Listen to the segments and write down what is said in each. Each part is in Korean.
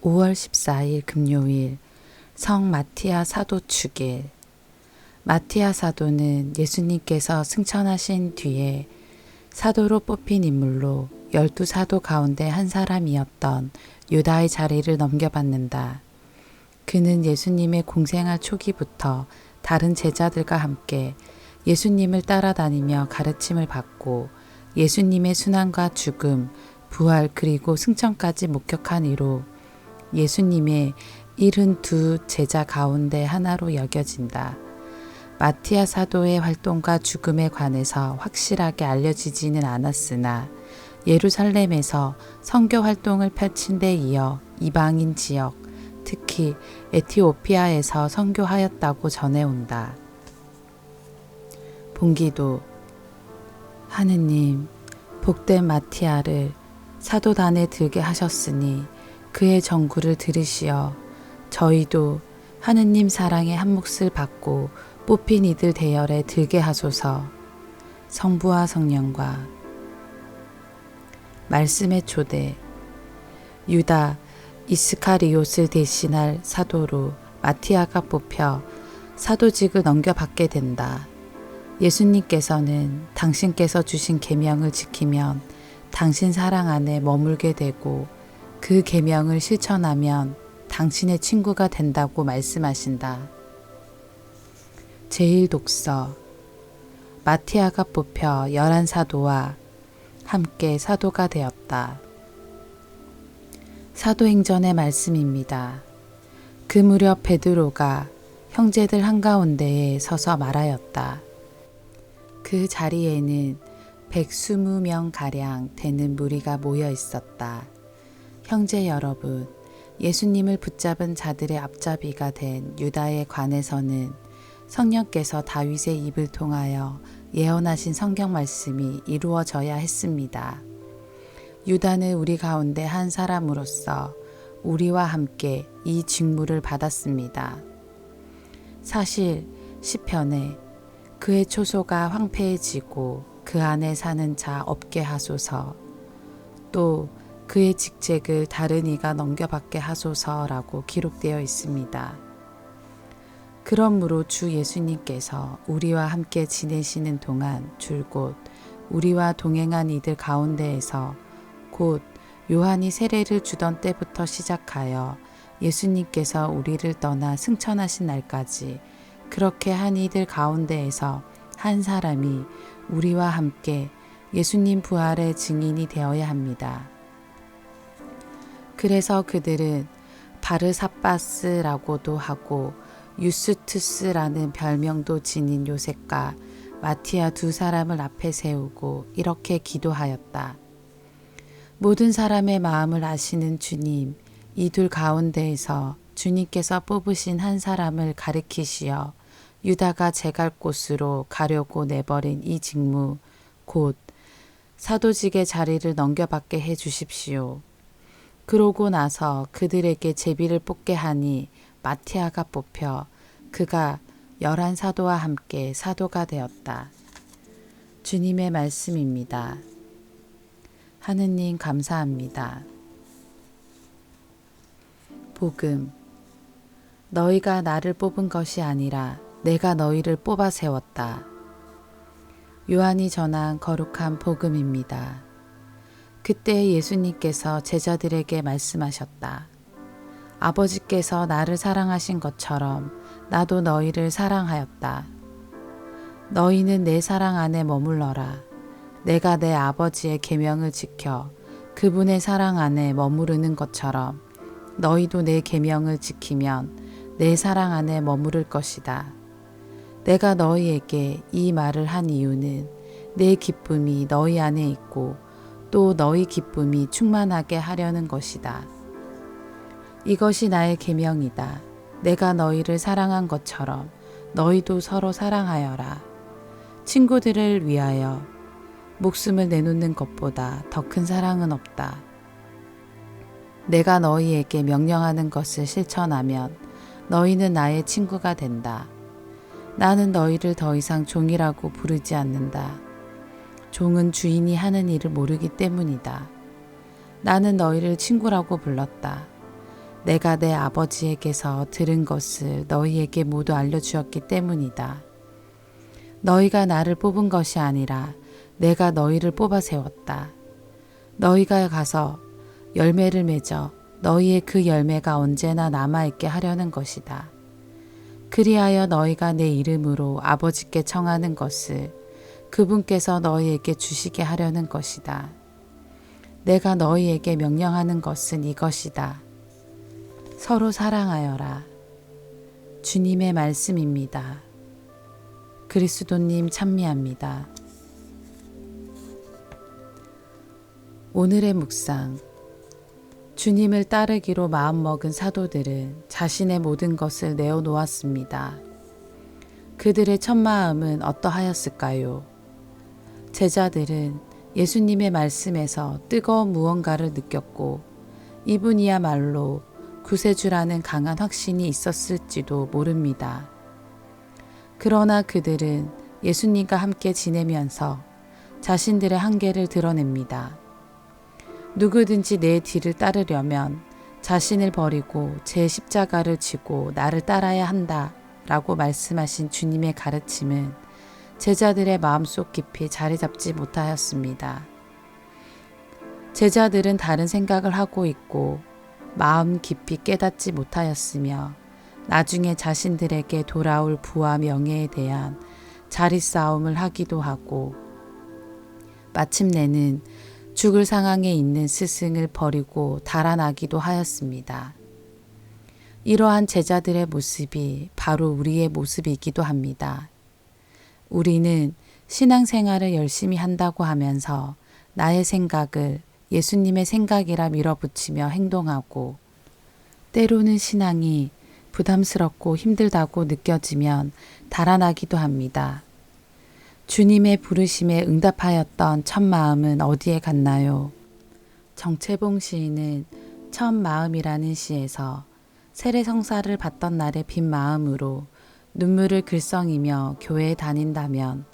5월 14일 금요일 성 마티아 사도 축일. 마티아 사도는 예수님께서 승천하신 뒤에 사도로 뽑힌 인물로 12사도 가운데 한 사람이었던 유다의 자리를 넘겨받는다. 그는 예수님의 공생활 초기부터 다른 제자들과 함께 예수님을 따라다니며 가르침을 받고 예수님의 순환과 죽음, 부활 그리고 승천까지 목격한 이로 예수님의 72 제자 가운데 하나로 여겨진다. 마티아 사도의 활동과 죽음에 관해서 확실하게 알려지지는 않았으나 예루살렘에서 선교 활동을 펼친 데 이어 이방인 지역, 특히 에티오피아에서 선교하였다고 전해온다. 본기도 하느님, 복된 마티아를 사도단에 들게 하셨으니 그의 전구를 들으시어 저희도 하느님 사랑의 한 몫을 받고 뽑힌 이들 대열에 들게 하소서. 성부와 성령과 말씀의 초대. 유다 이스카리옷을 대신할 사도로 마티아가 뽑혀 사도직을 넘겨받게 된다. 예수님께서는 당신께서 주신 계명을 지키면 당신 사랑 안에 머물게 되고 그 계명을 실천하면 당신의 친구가 된다고 말씀하신다. 제1독서. 마티아가 뽑혀 11사도와 함께 사도가 되었다. 사도행전의 말씀입니다. 그 무렵 베드로가 형제들 한가운데에 서서 말하였다. 그 자리에는 120명가량 되는 무리가 모여 있었다. 형제 여러분, 예수님을 붙잡은 자들의 앞잡이가 된 유다에 관해서는 성령께서 다윗의 입을 통하여 예언하신 성경 말씀이 이루어져야 했습니다. 유다는 우리 가운데 한 사람으로서 우리와 함께 이 직무를 받았습니다. 사실 시편에 그의 초소가 황폐해지고 그 안에 사는 자 없게 하소서, 또 그의 직책을 다른 이가 넘겨받게 하소서라고 기록되어 있습니다. 그러므로 주 예수님께서 우리와 함께 지내시는 동안 줄곧 우리와 동행한 이들 가운데에서 곧 요한이 세례를 주던 때부터 시작하여 예수님께서 우리를 떠나 승천하신 날까지 그렇게 한 이들 가운데에서 한 사람이 우리와 함께 예수님 부활의 증인이 되어야 합니다. 그래서 그들은 바르사바스라고도 하고 유스투스라는 별명도 지닌 요셉과 마티아 두 사람을 앞에 세우고 이렇게 기도하였다. 모든 사람의 마음을 아시는 주님, 이 둘 가운데에서 주님께서 뽑으신 한 사람을 가리키시어 유다가 제갈 곳으로 가려고 내버린 이 직무, 곧 사도직의 자리를 넘겨받게 해 주십시오. 그러고 나서 그들에게 제비를 뽑게 하니 마티아가 뽑혀 그가 11사도와 함께 사도가 되었다. 주님의 말씀입니다. 하느님 감사합니다. 복음. 너희가 나를 뽑은 것이 아니라 내가 너희를 뽑아 세웠다. 요한이 전한 거룩한 복음입니다. 그때 예수님께서 제자들에게 말씀하셨다. 아버지께서 나를 사랑하신 것처럼 나도 너희를 사랑하였다. 너희는 내 사랑 안에 머물러라. 내가 내 아버지의 계명을 지켜 그분의 사랑 안에 머무르는 것처럼 너희도 내 계명을 지키면 내 사랑 안에 머무를 것이다. 내가 너희에게 이 말을 한 이유는 내 기쁨이 너희 안에 있고 또 너희 기쁨이 충만하게 하려는 것이다. 이것이 나의 계명이다. 내가 너희를 사랑한 것처럼 너희도 서로 사랑하여라. 친구들을 위하여 목숨을 내놓는 것보다 더 큰 사랑은 없다. 내가 너희에게 명령하는 것을 실천하면 너희는 나의 친구가 된다. 나는 너희를 더 이상 종이라고 부르지 않는다. 종은 주인이 하는 일을 모르기 때문이다. 나는 너희를 친구라고 불렀다. 내가 내 아버지에게서 들은 것을 너희에게 모두 알려주었기 때문이다. 너희가 나를 뽑은 것이 아니라 내가 너희를 뽑아 세웠다. 너희가 가서 열매를 맺어 너희의 그 열매가 언제나 남아있게 하려는 것이다. 그리하여 너희가 내 이름으로 아버지께 청하는 것을 그분께서 너희에게 주시게 하려는 것이다. 내가 너희에게 명령하는 것은 이것이다. 서로 사랑하여라. 주님의 말씀입니다. 그리스도님 찬미합니다. 오늘의 묵상. 주님을 따르기로 마음먹은 사도들은 자신의 모든 것을 내어놓았습니다. 그들의 첫 마음은 어떠하였을까요? 제자들은 예수님의 말씀에서 뜨거운 무언가를 느꼈고 이분이야말로 구세주라는 강한 확신이 있었을지도 모릅니다. 그러나 그들은 예수님과 함께 지내면서 자신들의 한계를 드러냅니다. 누구든지 내 뒤를 따르려면 자신을 버리고 제 십자가를 지고 나를 따라야 한다 라고 말씀하신 주님의 가르침은 제자들의 마음속 깊이 자리 잡지 못하였습니다. 제자들은 다른 생각을 하고 있고 마음 깊이 깨닫지 못하였으며 나중에 자신들에게 돌아올 부와 명예에 대한 자리싸움을 하기도 하고 마침내는 죽을 상황에 있는 스승을 버리고 달아나기도 하였습니다. 이러한 제자들의 모습이 바로 우리의 모습이기도 합니다. 우리는 신앙생활을 열심히 한다고 하면서 나의 생각을 예수님의 생각이라 밀어붙이며 행동하고 때로는 신앙이 부담스럽고 힘들다고 느껴지면 달아나기도 합니다. 주님의 부르심에 응답하였던 첫 마음은 어디에 갔나요? 정채봉 시인은 첫 마음이라는 시에서 세례성사를 받던 날의 빈 마음으로 눈물을 글썽이며 교회에 다닌다면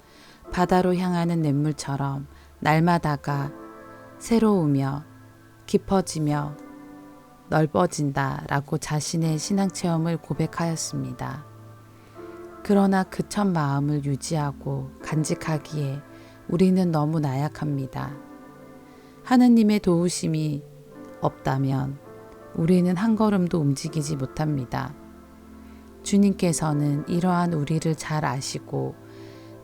바다로 향하는 냇물처럼 날마다가 새로우며 깊어지며 넓어진다 라고 자신의 신앙체험을 고백하였습니다. 그러나 그 첫 마음을 유지하고 간직하기에 우리는 너무 나약합니다. 하느님의 도우심이 없다면 우리는 한 걸음도 움직이지 못합니다. 주님께서는 이러한 우리를 잘 아시고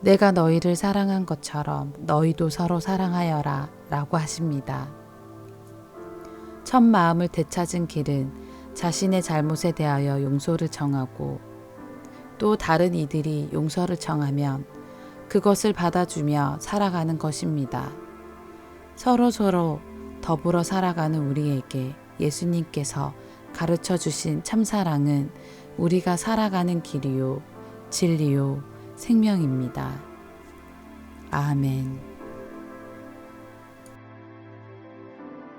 내가 너희를 사랑한 것처럼 너희도 서로 사랑하여라 라고 하십니다. 첫 마음을 되찾은 길은 자신의 잘못에 대하여 용서를 청하고 또 다른 이들이 용서를 청하면 그것을 받아주며 살아가는 것입니다. 서로 더불어 살아가는 우리에게 예수님께서 가르쳐 주신 참사랑은 우리가 살아가는 길이요, 진리요, 생명입니다. 아멘.